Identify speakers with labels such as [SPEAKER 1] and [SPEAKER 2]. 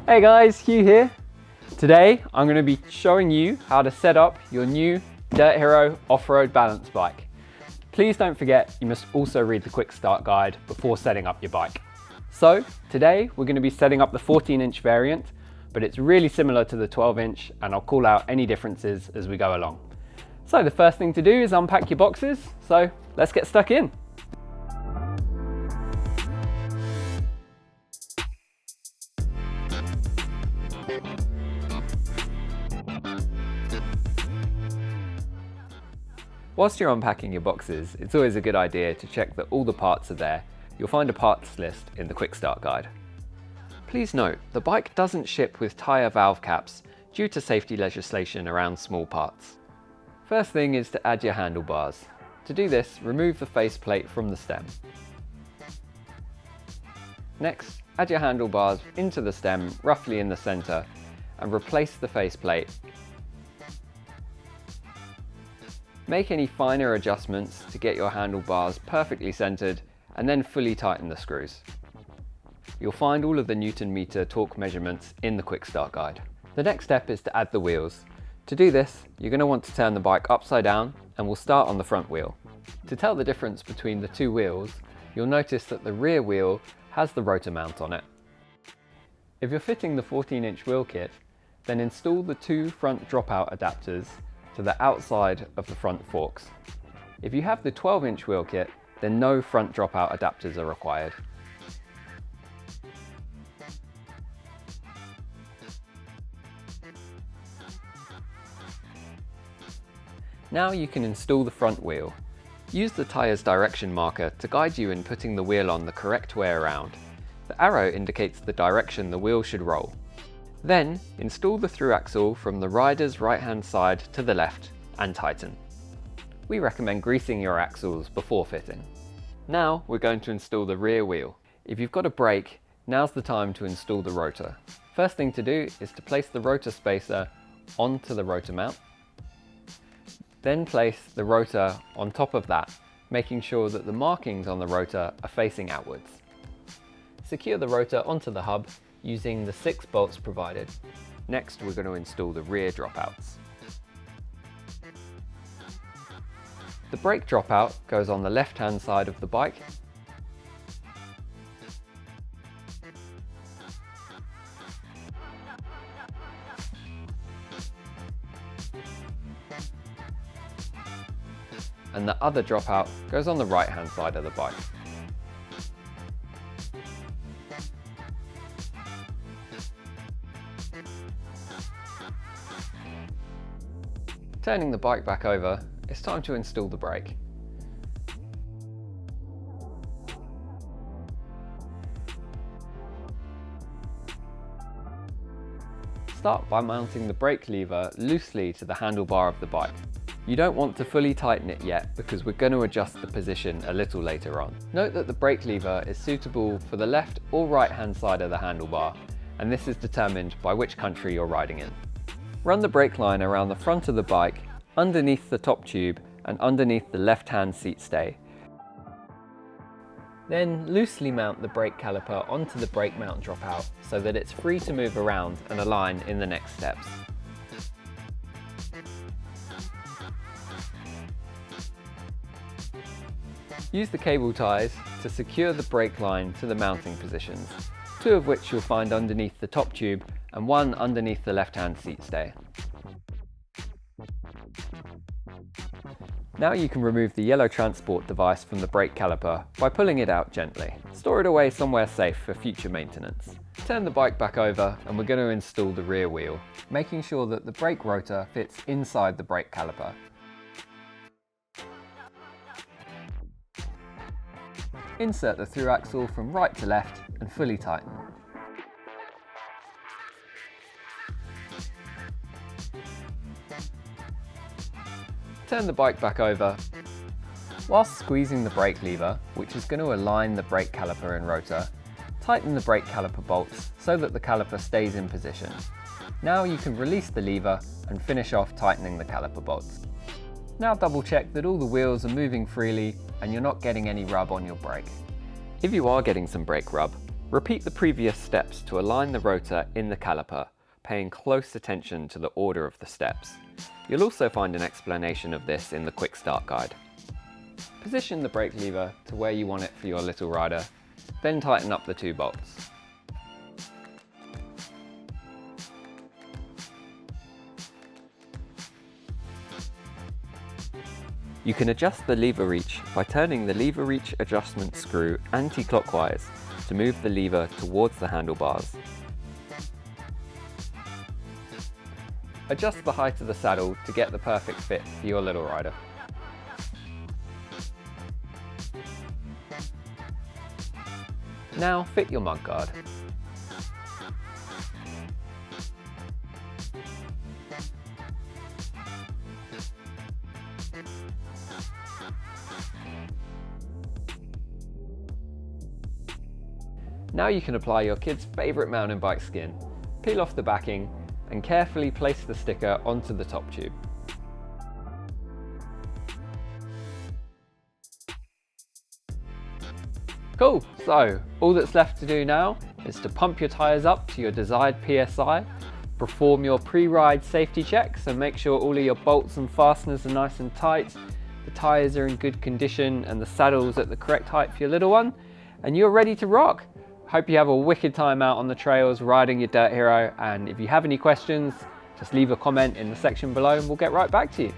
[SPEAKER 1] Hey guys, Hugh here. Today I'm going to be showing you how to set up your new Dirt Hero off-road balance bike. Please don't forget you must also read the quick start guide before setting up your bike. So today we're going to be setting up the 14-inch variant, but it's really similar to the 12-inch and I'll call out any differences as we go along. So the first thing to do is unpack your boxes, so let's get stuck in. Whilst you're unpacking your boxes, it's always a good idea to check that all the parts are there. You'll find a parts list in the quick start guide. Please note, the bike doesn't ship with tyre valve caps due to safety legislation around small parts. First thing is to add your handlebars. To do this, remove the faceplate from the stem. Next, add your handlebars into the stem roughly in the centre and replace the faceplate. Make any finer adjustments to get your handlebars perfectly centered and then fully tighten the screws. You'll find all of the Newton meter torque measurements in the quick start guide. The next step is to add the wheels. To do this, you're going to want to turn the bike upside down and we'll start on the front wheel. To tell the difference between the two wheels, you'll notice that the rear wheel has the rotor mount on it. If you're fitting the 14-inch wheel kit, then install the two front dropout adapters to the outside of the front forks. If you have the 12-inch wheel kit, then no front dropout adapters are required. Now you can install the front wheel. Use the tyre's direction marker to guide you in putting the wheel on the correct way around. The arrow indicates the direction the wheel should roll. Then, install the through axle from the rider's right-hand side to the left and tighten. We recommend greasing your axles before fitting. Now we're going to install the rear wheel. If you've got a brake, now's the time to install the rotor. First thing to do is to place the rotor spacer onto the rotor mount. Then place the rotor on top of that, making sure that the markings on the rotor are facing outwards. Secure the rotor onto the hub using the 6 bolts provided. Next, we're going to install the rear dropouts. The brake dropout goes on the left-hand side of the bike. And the other dropout goes on the right-hand side of the bike. Turning the bike back over, it's time to install the brake. Start by mounting the brake lever loosely to the handlebar of the bike. You don't want to fully tighten it yet because we're going to adjust the position a little later on. Note that the brake lever is suitable for the left or right hand side of the handlebar, and this is determined by which country you're riding in. Run the brake line around the front of the bike, underneath the top tube and underneath the left-hand seat stay. Then loosely mount the brake caliper onto the brake mount dropout so that it's free to move around and align in the next steps. Use the cable ties to secure the brake line to the mounting positions, 2 of which you'll find underneath the top tube and 1 underneath the left-hand seat stay. Now you can remove the yellow transport device from the brake caliper by pulling it out gently. Store it away somewhere safe for future maintenance. Turn the bike back over and we're going to install the rear wheel, making sure that the brake rotor fits inside the brake caliper. Insert the through axle from right to left and fully tighten. Turn the bike back over. Whilst squeezing the brake lever, which is going to align the brake caliper and rotor, tighten the brake caliper bolts so that the caliper stays in position. Now you can release the lever and finish off tightening the caliper bolts. Now double check that all the wheels are moving freely and you're not getting any rub on your brake. If you are getting some brake rub, Repeat the previous steps to align the rotor in the caliper, paying close attention to the order of the steps. You'll also find an explanation of this in the Quick Start Guide. Position the brake lever to where you want it for your little rider, then tighten up the 2 bolts. You can adjust the lever reach by turning the lever reach adjustment screw anti-clockwise to move the lever towards the handlebars. Adjust the height of the saddle to get the perfect fit for your little rider. Now fit your mudguard. Now you can apply your kid's favourite mountain bike skin, peel off the backing and carefully place the sticker onto the top tube. Cool, so all that's left to do now is to pump your tyres up to your desired PSI, perform your pre-ride safety checks and make sure all of your bolts and fasteners are nice and tight, the tyres are in good condition and the saddle's at the correct height for your little one, and you're ready to rock. Hope you have a wicked time out on the trails riding your Dirt Hero, and if you have any questions, just leave a comment in the section below and we'll get right back to you.